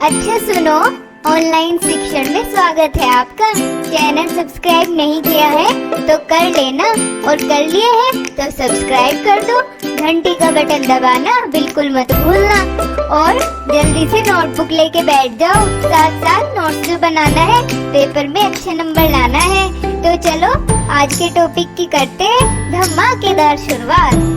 अच्छा सुनो, ऑनलाइन शिक्षण में स्वागत है आपका। चैनल सब्सक्राइब नहीं किया है तो कर लेना, और कर लिए है तो सब्सक्राइब कर दो। घंटी का बटन दबाना बिल्कुल मत भूलना, और जल्दी से नोटबुक लेके बैठ जाओ। साथ साथ नोट्स जो बनाना है, पेपर में अच्छे नंबर लाना है। तो चलो आज के टॉपिक की करते हैं धमाकेदार शुरुआत।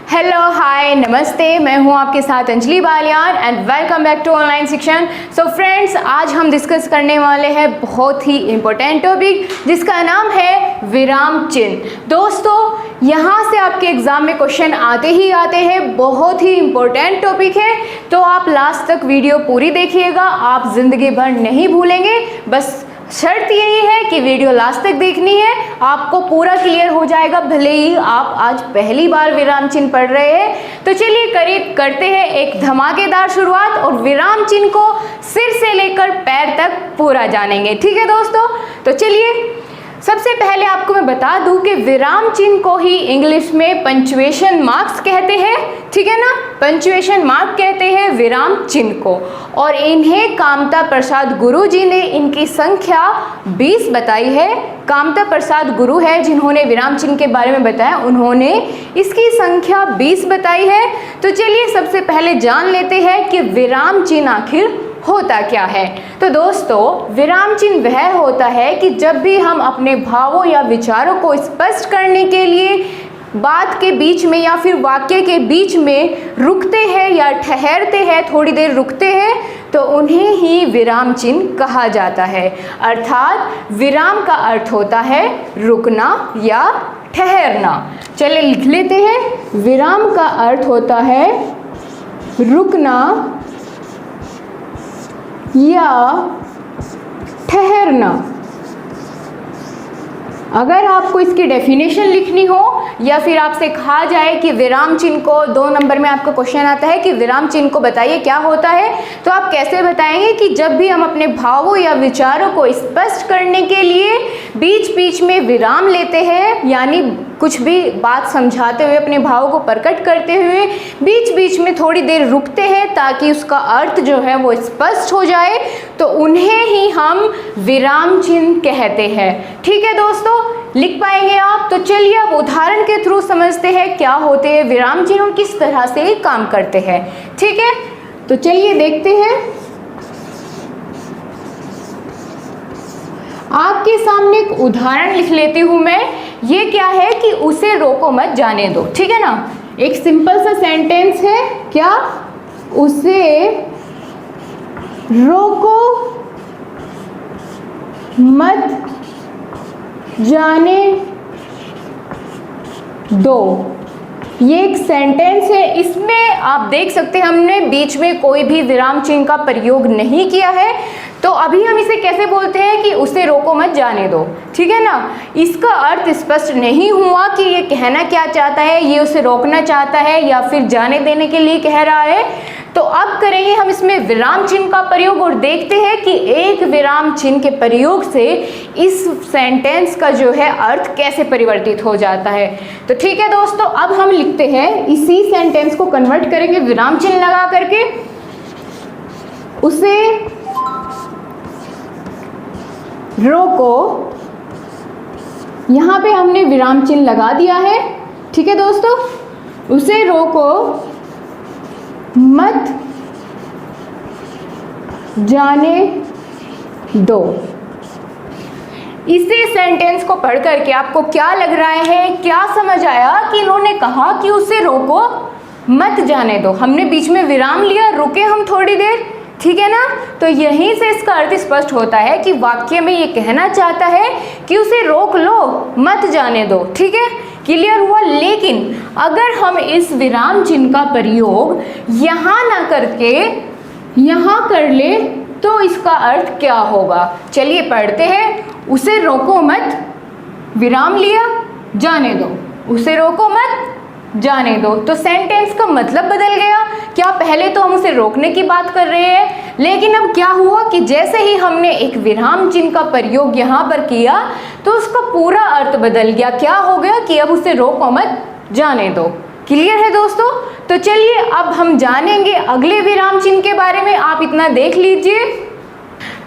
हेलो, हाय, नमस्ते। मैं हूं आपके साथ Anjali Baliyan and welcome back to online शिक्षण। सो फ्रेंड्स, आज हम डिस्कस करने वाले हैं बहुत ही इम्पोर्टेंट टॉपिक जिसका नाम है विराम चिन्ह। दोस्तों, यहाँ से आपके एग्जाम में क्वेश्चन आते ही आते हैं, बहुत ही इम्पोर्टेंट टॉपिक है। तो आप लास्ट तक वीडियो पूरी देखिएगा, आप जिंदगी भर नहीं भूलेंगे। बस शर्त यही है कि वीडियो लास्ट तक देखनी है, आपको पूरा क्लियर हो जाएगा, भले ही आप आज पहली बार विराम चिन्ह पढ़ रहे हैं। तो चलिए करते हैं एक धमाकेदार शुरुआत, और विराम चिन्ह को सिर से लेकर पैर तक पूरा जानेंगे। ठीक है दोस्तों, तो चलिए सबसे पहले आपको मैं बता दूं कि विराम चिन्ह को ही इंग्लिश में पंक्चुएशन मार्क्स कहते हैं। ठीक है ना, पंक्चुएशन मार्क कहते हैं विराम चिन्ह को। और इन्हें कामता प्रसाद गुरु जी ने इनकी संख्या 20 बताई है। कामता प्रसाद गुरु है जिन्होंने विराम चिन्ह के बारे में बताया, उन्होंने इसकी संख्या 20 बताई है। तो चलिए सबसे पहले जान लेते हैं कि विराम चिन्ह आखिर होता क्या है। तो दोस्तों, विराम चिन्ह वह होता है कि जब भी हम अपने भावों या विचारों को स्पष्ट करने के लिए बात के बीच में या फिर वाक्य के बीच में रुकते हैं या ठहरते हैं, थोड़ी देर रुकते हैं, तो उन्हें ही विराम चिन्ह कहा जाता है। अर्थात विराम का अर्थ होता है रुकना या ठहरना। चलिए लिख लेते हैं। विराम का अर्थ होता है रुकना या ठहरना। अगर आपको इसकी डेफिनेशन लिखनी हो या फिर आपसे कहा जाए कि विराम चिन्ह को 2 नंबर में आपका क्वेश्चन आता है कि विराम चिन्ह को बताइए क्या होता है, तो आप कैसे बताएंगे कि जब भी हम अपने भावों या विचारों को स्पष्ट करने के लिए बीच बीच में विराम लेते हैं, यानी कुछ भी बात समझाते हुए अपने भावों को प्रकट करते हुए बीच बीच में थोड़ी देर रुकते हैं ताकि उसका अर्थ जो है वो स्पष्ट हो जाए, तो उन्हें ही हम विराम चिन्ह कहते हैं। ठीक है दोस्तों, लिख पाएंगे आप? तो चलिए अब उदाहरण के थ्रू समझते हैं क्या होते हैं विराम चिन्ह और किस तरह से काम करते हैं। ठीक है, तो चलिए देखते हैं। आपके सामने एक उदाहरण लिख लेती हूं मैं। ये क्या है कि उसे रोको मत जाने दो। ठीक है ना, एक सिंपल सा सेंटेंस है, क्या? उसे रोको मत जाने दो। ये एक सेंटेंस है, इसमें आप देख सकते हैं हमने बीच में कोई भी विराम चिन्ह का प्रयोग नहीं किया है। तो अभी हम इसे कैसे बोलते हैं कि उसे रोको मत जाने दो। ठीक है ना, इसका अर्थ स्पष्ट नहीं हुआ कि ये कहना क्या चाहता है, ये उसे रोकना चाहता है या फिर जाने देने के लिए कह रहा है। तो अब करेंगे हम इसमें विराम चिन्ह का प्रयोग और देखते हैं कि एक विराम चिन्ह के प्रयोग से इस सेंटेंस का जो है अर्थ कैसे परिवर्तित हो जाता है। तो ठीक है दोस्तों, अब हम लिखते हैं, इसी सेंटेंस को कन्वर्ट करेंगे विराम चिन्ह लगा करके। उसे रोको, यहाँ पे हमने विराम चिन्ह लगा दिया है। ठीक है दोस्तों, उसे रोको मत जाने दो। इसी सेंटेंस को पढ़ करके आपको क्या लग रहा है, क्या समझ आया कि इन्होंने कहा कि उसे रोको मत जाने दो। हमने बीच में विराम लिया, रुके हम थोड़ी देर। ठीक है ना, तो यहीं से इसका अर्थ स्पष्ट होता है कि वाक्य में ये कहना चाहता है कि उसे रोक लो, मत जाने दो। ठीक है, क्लियर हुआ। लेकिन अगर हम इस विराम चिन्ह का प्रयोग यहाँ ना करके यहाँ कर ले तो इसका अर्थ क्या होगा? चलिए पढ़ते हैं। उसे रोको मत, विराम लिया, जाने दो। उसे रोको मत जाने दो, तो सेंटेंस का मतलब बदल गया। क्या पहले तो हम उसे रोकने की बात कर रहे हैं, लेकिन अब क्या हुआ कि जैसे ही हमने एक विराम चिन्ह का प्रयोग यहाँ पर किया तो उसका पूरा अर्थ बदल गया। क्या हो गया कि अब उसे रोको मत जाने दो। क्लियर है दोस्तों? तो चलिए अब हम जानेंगे अगले विराम चिन्ह के बारे में। आप इतना देख लीजिए।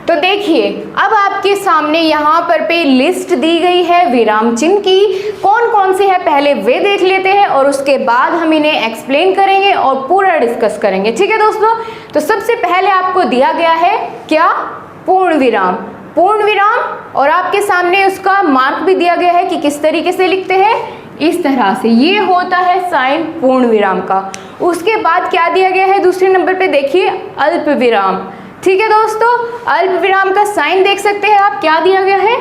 तो देखिए अब आपके सामने यहाँ पर पे लिस्ट दी गई है विराम चिन्ह की, कौन कौन से है पहले वे देख लेते हैं और उसके बाद हम इन्हें एक्सप्लेन करेंगे और पूरा डिस्कस करेंगे। ठीक है दोस्तों? तो सबसे पहले आपको दिया गया है क्या? पूर्ण विराम। पूर्ण विराम, और आपके सामने उसका मार्क भी दिया गया है कि किस तरीके से लिखते हैं, इस तरह से। ये होता है साइन पूर्ण विराम का। उसके बाद क्या दिया गया है दूसरे नंबर पे, देखिए अल्प विराम। ठीक है दोस्तों, अल्प विराम का साइन देख सकते हैं आप, क्या दिया गया है,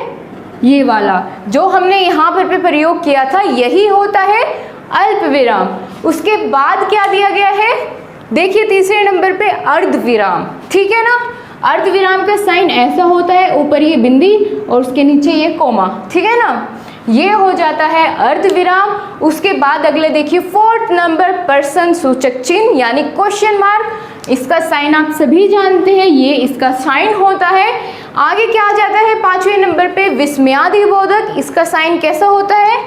ये वाला जो हमने यहाँ पर पे प्रयोग किया था, यही होता है अल्प विराम। उसके बाद क्या दिया गया है, देखिए तीसरे नंबर पे अर्ध विराम। ठीक है ना, अर्ध विराम का साइन ऐसा होता है, ऊपर ये बिंदी और उसके नीचे ये कोमा। ठीक है ना, ये हो जाता है अर्ध विराम। उसके बाद अगले देखिए फोर्थ नंबर प्रश्न सूचक चिन्ह यानी क्वेश्चन मार्क। इसका साइन आप सभी जानते हैं, ये इसका साइन होता है। आगे क्या आ जाता है पांचवें नंबर पे विस्मयादि बोधक। इसका साइन कैसा होता है,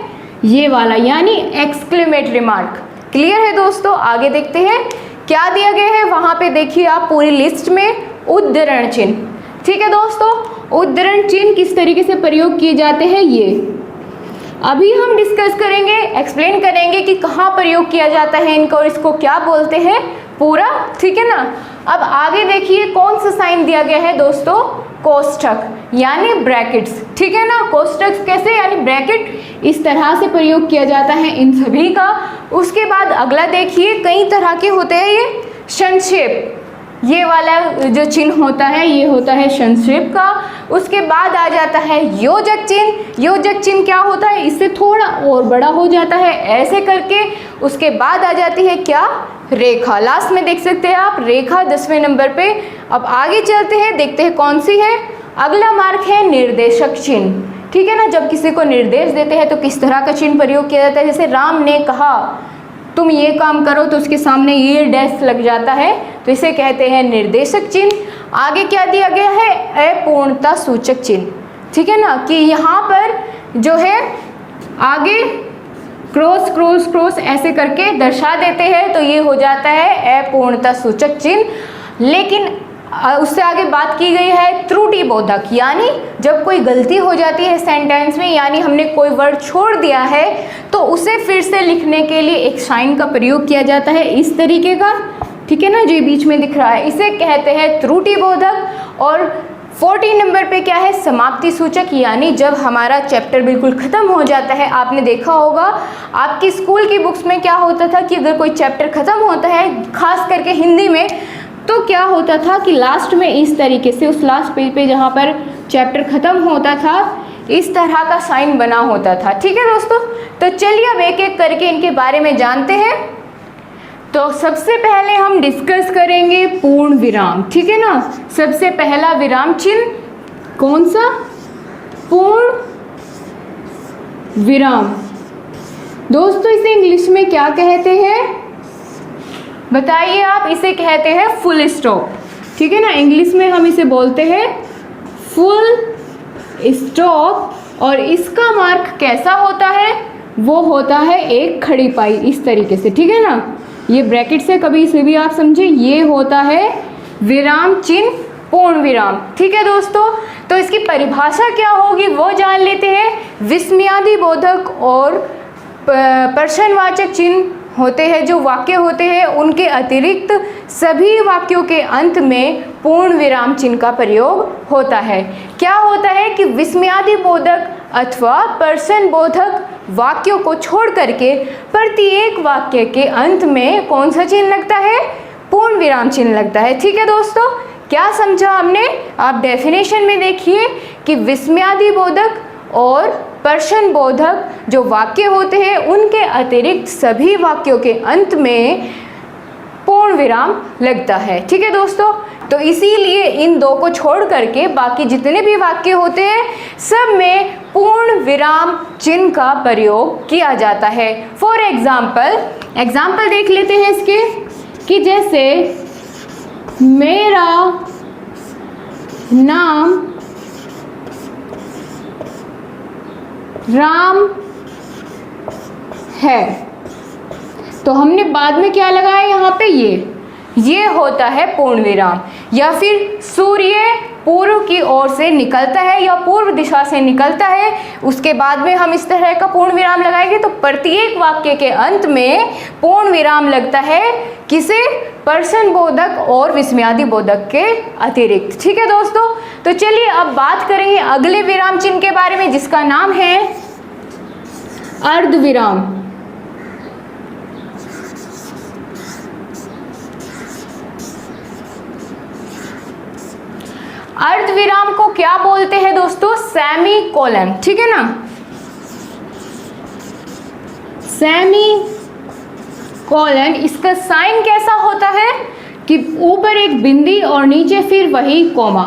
ये वाला यानी एक्सक्लेमेटरी मार्क। क्लियर है दोस्तों? आगे देखते हैं क्या दिया गया है वहां पे, देखिए आप पूरी लिस्ट में उद्धरण चिन्ह। ठीक है दोस्तों, उद्धरण चिन्ह किस तरीके से प्रयोग किए जाते हैं ये अभी हम डिस्कस करेंगे, एक्सप्लेन करेंगे कि कहाँ प्रयोग किया जाता है इनको और इसको क्या बोलते हैं पूरा। ठीक है ना, अब आगे देखिए कौन सा साइन दिया गया है दोस्तों, कोष्ठक यानी ब्रैकेट्स। ठीक है ना, कोष्ठक कैसे यानी ब्रैकेट, इस तरह से प्रयोग किया जाता है इन सभी का। उसके बाद अगला देखिए कई तरह के होते हैं ये संक्षेप, ये वाला जो चिन्ह होता है ये होता है संक्षेप का। उसके बाद आ जाता है योजक चिन्ह। योजक चिन्ह क्या होता है, इससे थोड़ा और बड़ा हो जाता है ऐसे करके। उसके बाद आ जाती है क्या, रेखा। लास्ट में देख सकते हैं आप रेखा 10वें नंबर पे। अब आगे चलते हैं, देखते हैं कौन सी है। अगला मार्क है निर्देशक चिन्ह। ठीक है ना, जब किसी को निर्देश देते हैं तो किस तरह का चिन्ह प्रयोग किया जाता है, जैसे राम ने कहा तुम ये काम करो तो उसके सामने ये डैश लग जाता है, तो इसे कहते हैं निर्देशक चिन्ह। आगे क्या दिया गया है, अपूर्णता सूचक चिन्ह। ठीक है ना, कि यहाँ पर जो है आगे क्रॉस क्रॉस क्रॉस ऐसे करके दर्शा देते हैं, तो ये हो जाता है अपूर्णता सूचक चिन्ह। लेकिन उससे आगे बात की गई है त्रुटि बोधक, यानी जब कोई गलती हो जाती है सेंटेंस में, यानी हमने कोई वर्ड छोड़ दिया है तो उसे फिर से लिखने के लिए एक साइन का प्रयोग किया जाता है इस तरीके का। ठीक है ना, जो बीच में दिख रहा है इसे कहते हैं त्रुटि बोधक। और 14 नंबर पे क्या है, समाप्ति सूचक, यानी जब हमारा चैप्टर बिल्कुल ख़त्म हो जाता है। आपने देखा होगा आपकी स्कूल की बुक्स में क्या होता था कि अगर कोई चैप्टर ख़त्म होता है खास करके हिंदी में, तो क्या होता था कि लास्ट में इस तरीके से उस लास्ट पेज पे जहाँ पर चैप्टर ख़त्म होता था इस तरह का साइन बना होता था। ठीक है दोस्तों, तो चलिए अब एक एक करके इनके बारे में जानते हैं। तो सबसे पहले हम डिस्कस करेंगे पूर्ण विराम। ठीक है ना, सबसे पहला विराम चिन्ह कौन सा, पूर्ण विराम। दोस्तों इसे इंग्लिश में क्या कहते हैं बताइए आप, इसे कहते हैं फुल स्टॉप। ठीक है ना, इंग्लिश में हम इसे बोलते हैं फुल स्टॉप। और इसका मार्क कैसा होता है, वो होता है एक खड़ी पाई इस तरीके से। ठीक है ना, ये ब्रैकेट से कभी इसे भी आप समझे, ये होता है विराम चिन्ह पूर्ण विराम। ठीक है दोस्तों, तो इसकी परिभाषा क्या होगी वो जान लेते हैं। विस्मयादि बोधक और प्रश्नवाचक चिन्ह होते हैं, जो वाक्य होते हैं उनके अतिरिक्त सभी वाक्यों के अंत में पूर्ण विराम चिन्ह का प्रयोग होता है। क्या होता है कि विस्मयादि बोधक अथवा प्रश्न बोधक वाक्यों को छोड़ करके प्रत्येक वाक्य के अंत में कौन सा चिन्ह लगता है, पूर्ण विराम चिन्ह लगता है। ठीक है दोस्तों, क्या समझा हमने, आप डेफिनेशन में देखिए कि विस्मयादि बोधक और प्रश्न बोधक जो वाक्य होते हैं उनके अतिरिक्त सभी वाक्यों के अंत में पूर्ण विराम लगता है। ठीक है दोस्तों, तो इसीलिए इन दो को छोड़ करके बाकी जितने भी वाक्य होते हैं सब में पूर्ण विराम चिन्ह का प्रयोग किया जाता है। फॉर एग्जाम्पल देख लेते हैं इसके, कि जैसे मेरा नाम राम है। तो हमने बाद में क्या लगाया यहाँ पे, ये होता है पूर्ण विराम। या फिर सूर्य पूर्व की ओर से निकलता है या पूर्व दिशा से निकलता है, उसके बाद में हम इस तरह का पूर्ण विराम लगाएंगे। तो प्रत्येक वाक्य के अंत में पूर्ण विराम लगता है, किसे, प्रश्न बोधक और विस्मयादि बोधक के अतिरिक्त। ठीक है दोस्तों, तो चलिए अब बात करेंगे अगले विराम चिन्ह के बारे में, जिसका नाम है अर्ध विराम। अर्ध विराम को क्या बोलते हैं दोस्तों, सेमी कोलन। ठीक है ना, सेमी कोलन। इसका साइन कैसा होता है कि ऊपर एक बिंदी और नीचे फिर वही कोमा।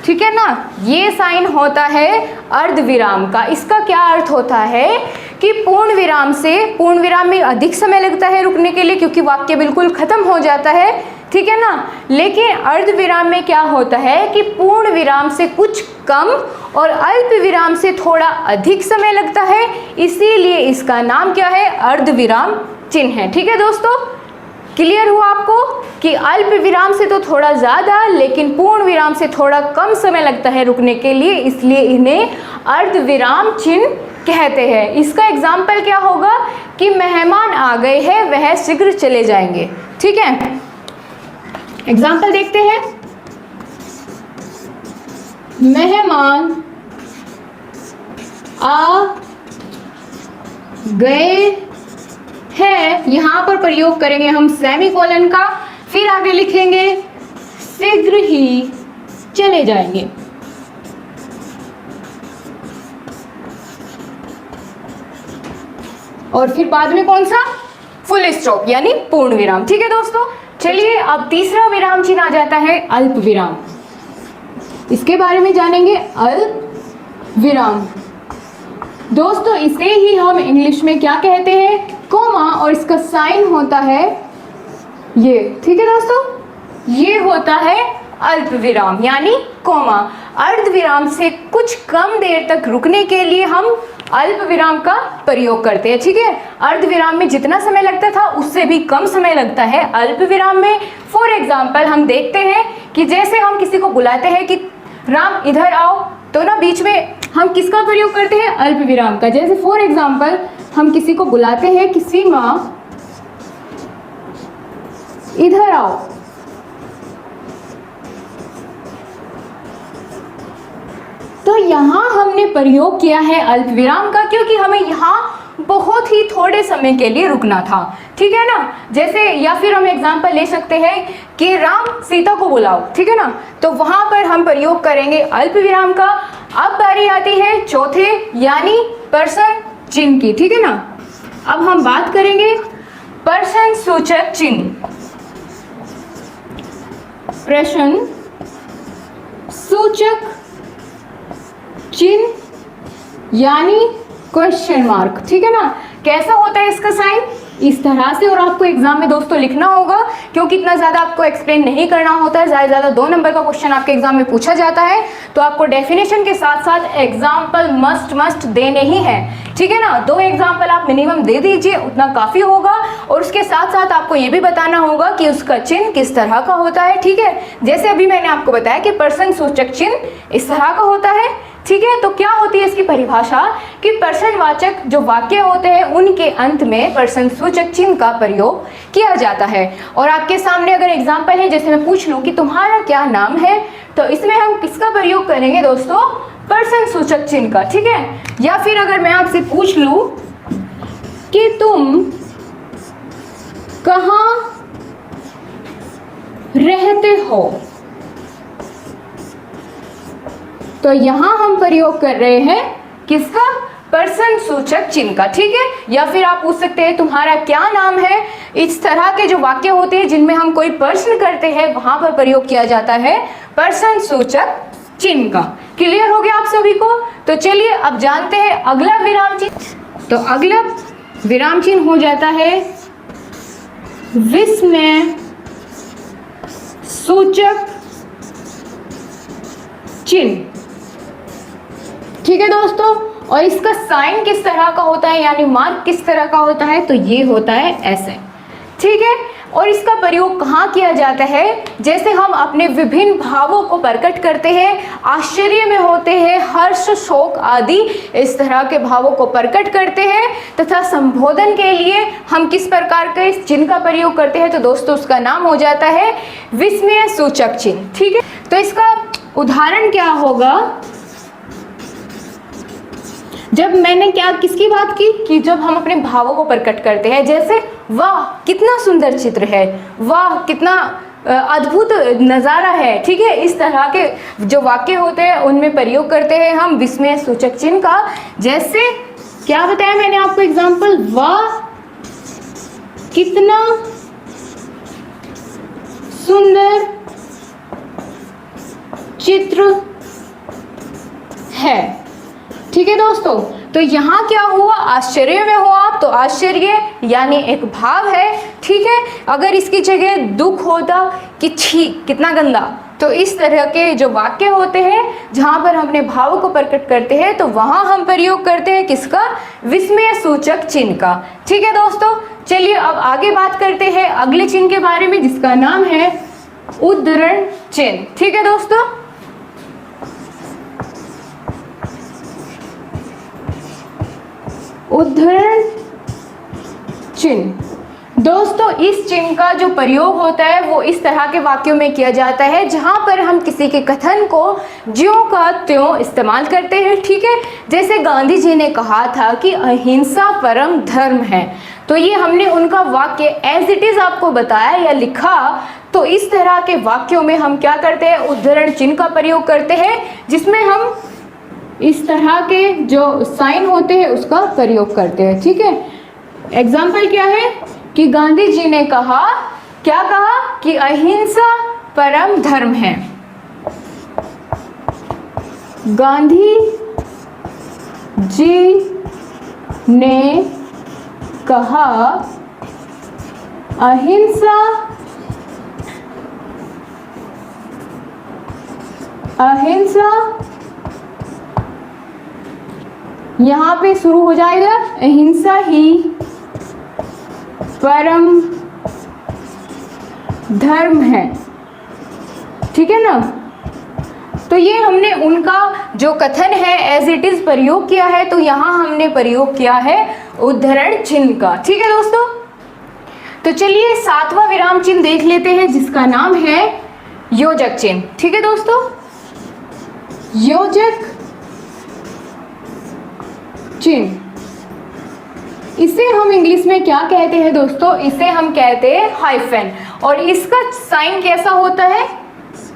ठीक है ना, ये साइन होता है अर्ध विराम का। इसका क्या अर्थ होता है कि पूर्ण विराम में अधिक समय लगता है रुकने के लिए, क्योंकि वाक्य बिल्कुल खत्म हो जाता है। ठीक है ना, लेकिन अर्ध विराम में क्या होता है कि पूर्ण विराम से कुछ कम और अल्प विराम से थोड़ा अधिक समय लगता है, इसीलिए इसका नाम क्या है, अर्ध विराम चिन्ह है। ठीक है दोस्तों, क्लियर हुआ आपको कि अल्प विराम से तो थोड़ा ज़्यादा लेकिन पूर्ण विराम से थोड़ा कम समय लगता है रुकने के लिए, इसलिए इन्हें अर्ध विराम चिन्ह कहते हैं। इसका एग्जाम्पल क्या होगा कि मेहमान आ गए हैं, वह शीघ्र चले जाएंगे। ठीक है, एग्जाम्पल देखते हैं। मेहमान आ गए हैं, यहां पर प्रयोग करेंगे हम सेमीकोलन का, फिर आगे लिखेंगे शीघ्र ही चले जाएंगे। और फिर बाद में कौन सा, फुल स्टॉप यानी पूर्ण विराम। ठीक है दोस्तों, चलिए अब तीसरा विराम चिन्ह आ जाता है अल्प विराम। इसके बारे में जानेंगे, अल्प विराम। दोस्तों इसे ही हम इंग्लिश में क्या कहते हैं, कोमा, और इसका साइन होता है ये। ठीक है दोस्तों, ये होता है अल्प विराम यानी कोमा। अर्ध विराम से कुछ कम देर तक रुकने के लिए हम अल्प विराम का प्रयोग करते हैं। ठीक है, अर्ध विराम में जितना समय लगता था उससे भी कम समय लगता है अल्प विराम में। फॉर एग्जाम्पल हम देखते हैं कि जैसे हम किसी को बुलाते हैं कि राम इधर आओ, तो ना बीच में हम किसका प्रयोग करते हैं, अल्प विराम का। जैसे फॉर एग्जाम्पल हम किसी को बुलाते हैं कि सीमा इधर आओ, तो यहाँ हमने प्रयोग किया है अल्प विराम का, क्योंकि हमें यहाँ बहुत ही थोड़े समय के लिए रुकना था। ठीक है ना, जैसे या फिर हम एग्जाम्पल ले सकते हैं कि राम सीता को बुलाओ। ठीक है ना, तो वहाँ पर हम प्रयोग करेंगे अल्प विराम का। अब बारी आती है चौथे यानी प्रश्न चिन्ह की। ठीक है ना, अब हम बात करेंगे प्रश्न सूचक चिन्ह। प्रश्न सूचक चिन्ह यानी क्वेश्चन मार्क। ठीक है ना, कैसा होता है इसका साइन, इस तरह से। और आपको एग्जाम में दोस्तों लिखना होगा, क्योंकि इतना ज़्यादा आपको एक्सप्लेन नहीं करना होता है। ज़्यादा 2 नंबर का क्वेश्चन आपके एग्जाम में पूछा जाता है, तो आपको डेफिनेशन के साथ साथ एग्जाम्पल मस्ट देने ही हैं। ठीक है ना, 2 एग्जाम्पल आप मिनिमम दे दीजिए, उतना काफ़ी होगा। और उसके साथ साथ आपको ये भी बताना होगा कि उसका चिन्ह किस तरह का होता है। ठीक है, जैसे अभी मैंने आपको बताया कि प्रश्न सूचक चिन्ह इस तरह का होता है। ठीक है, तो क्या होती है इसकी परिभाषा कि प्रश्नवाचक जो वाक्य होते हैं उनके अंत में प्रश्न सूचक चिन्ह का प्रयोग किया जाता है। और आपके सामने अगर एग्जाम्पल है, जैसे मैं पूछ लूं कि तुम्हारा क्या नाम है, तो इसमें हम किसका प्रयोग करेंगे दोस्तों, प्रश्न सूचक चिन्ह का। ठीक है, या फिर अगर मैं आपसे पूछ लूं कि तुम कहाँ रहते हो, तो यहां हम प्रयोग कर रहे हैं किसका, प्रश्न सूचक चिन्ह का। ठीक है, या फिर आप पूछ सकते हैं तुम्हारा क्या नाम है। इस तरह के जो वाक्य होते हैं जिनमें हम कोई प्रश्न करते हैं, वहां पर प्रयोग किया जाता है प्रश्न सूचक चिन्ह का। क्लियर हो गया आप सभी को? तो चलिए अब जानते हैं अगला विराम चिन्ह। तो अगला विराम चिन्ह हो जाता है विस्मय सूचक चिन्ह। ठीक है दोस्तों, और इसका साइन किस तरह का होता है यानी मार्क किस तरह का होता है, तो ये होता है ऐसे। ठीक है। और इसका प्रयोग कहाँ किया जाता है? जैसे हम अपने विभिन्न भावों को प्रकट करते हैं, आश्चर्य में होते हैं, हर्ष, शोक आदि इस तरह के भावों को प्रकट करते हैं, तथा संबोधन के लिए हम किस प्रकार के इस चिन्ह का प्रयोग करते हैं? तो दोस्तों उसका नाम हो जाता है विस्मय सूचक चिन्ह। ठीक है, तो इसका उदाहरण क्या होगा? जब मैंने किसकी बात की कि जब हम अपने भावों को प्रकट करते हैं, जैसे वाह कितना सुंदर चित्र है, वाह कितना अद्भुत नज़ारा है, ठीक है, इस तरह के जो वाक्य होते हैं उनमें प्रयोग करते हैं हम विस्मय सूचक चिन्ह का। जैसे क्या बताया मैंने आपको एग्जाम्पल, वाह कितना सुंदर चित्र है। ठीक है दोस्तों, तो यहाँ क्या हुआ? आश्चर्य में हुआ, तो आश्चर्य यानी एक भाव है। ठीक है, अगर इसकी जगह दुख होता कि छी कितना गंदा, तो इस तरह के जो वाक्य होते हैं जहाँ पर हम अपने भाव को प्रकट करते हैं तो वहाँ हम प्रयोग करते हैं किसका? विस्मय सूचक चिन्ह का। ठीक है दोस्तों, चलिए अब आगे बात करते हैं अगले चिन्ह के बारे में, जिसका नाम है उद्धरण चिन्ह। ठीक है दोस्तों, उद्धरण चिन्ह। दोस्तों इस चिन्ह का जो प्रयोग होता है वो इस तरह के वाक्यों में किया जाता है जहां पर हम किसी के कथन को ज्यों का त्यों इस्तेमाल करते हैं। ठीक है, जैसे गांधी जी ने कहा था कि अहिंसा परम धर्म है, तो ये हमने उनका वाक्य एज इट इज आपको बताया या लिखा, तो इस तरह के वाक्यों में हम क्या करते हैं? उद्धरण चिन्ह का प्रयोग करते हैं, जिसमें हम इस तरह के जो साइन होते हैं उसका प्रयोग करते हैं। ठीक है, एग्जाम्पल क्या है कि गांधी जी ने कहा, क्या कहा? कि अहिंसा परम धर्म है। गांधी जी ने कहा अहिंसा यहाँ पे शुरू हो जाएगा, अहिंसा ही परम धर्म है। ठीक है ना, तो ये हमने उनका जो कथन है एज इट इज प्रयोग किया है, तो यहाँ हमने प्रयोग किया है उद्धरण चिन्ह का। ठीक है दोस्तों, तो चलिए 7वां विराम चिन्ह देख लेते हैं, जिसका नाम है योजक चिन्ह। ठीक है दोस्तों, योजक चिन्ह, इसे हम इंग्लिश में क्या कहते हैं दोस्तों? इसे हम कहते हैं हाइफन, और इसका साइन कैसा होता है?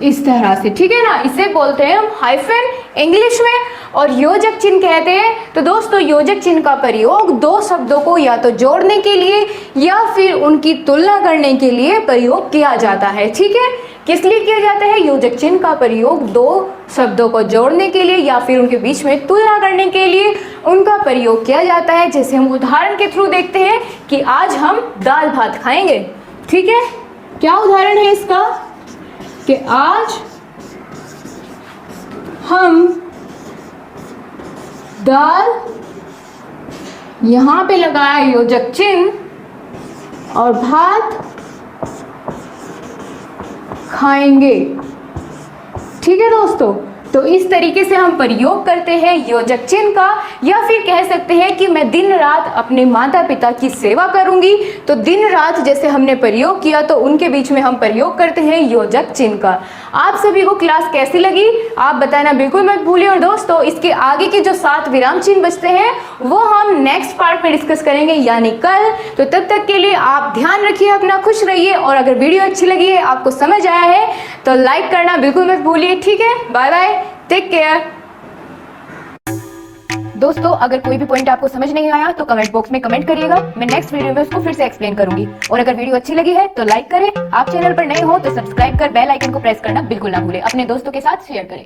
इस तरह से। ठीक है ना, इसे बोलते हैं हम हाइफन इंग्लिश में, और योजक चिन्ह कहते हैं। तो दोस्तों योजक चिन्ह का प्रयोग दो शब्दों को या तो जोड़ने के लिए या फिर उनकी तुलना करने के लिए प्रयोग किया जाता है। ठीक है, किस लिए किया जाता है? योजक चिन्ह का प्रयोग दो शब्दों को जोड़ने के लिए या फिर उनके बीच में तुलना करने के लिए उनका प्रयोग किया जाता है। जैसे हम उदाहरण के थ्रू देखते हैं कि आज हम दाल भात खाएंगे। ठीक है, क्या उदाहरण है इसका? कि आज हम दाल, यहाँ पे लगाया योजक चिन्ह, और भात खाएंगे। ठीक है दोस्तों, तो इस तरीके से हम प्रयोग करते हैं योजक चिन्ह का। या फिर कह सकते हैं कि मैं दिन रात अपने माता पिता की सेवा करूंगी, तो दिन रात जैसे हमने प्रयोग किया तो उनके बीच में हम प्रयोग करते हैं योजक चिन्ह का। आप सभी को क्लास कैसी लगी आप बताना बिल्कुल मत भूलिए। और दोस्तों इसके आगे के जो 7 विराम चिन्ह बचते हैं वो हम नेक्स्ट पार्ट में डिस्कस करेंगे, यानी कल। तो तब तक के लिए आप ध्यान रखिए अपना, खुश रहिए, और अगर वीडियो अच्छी लगी है, आपको समझ आया है, तो लाइक करना बिल्कुल मत भूलिए। ठीक है, बाय बाय, टेक केयर। दोस्तों अगर कोई भी पॉइंट आपको समझ नहीं आया तो कमेंट बॉक्स में कमेंट करिएगा, मैं नेक्स्ट वीडियो में उसको फिर से एक्सप्लेन करूंगी। और अगर वीडियो अच्छी लगी है तो लाइक करें, आप चैनल पर नए हो तो सब्सक्राइब कर बेल आइकन को प्रेस करना बिल्कुल ना भूलें, अपने दोस्तों के साथ शेयर करें।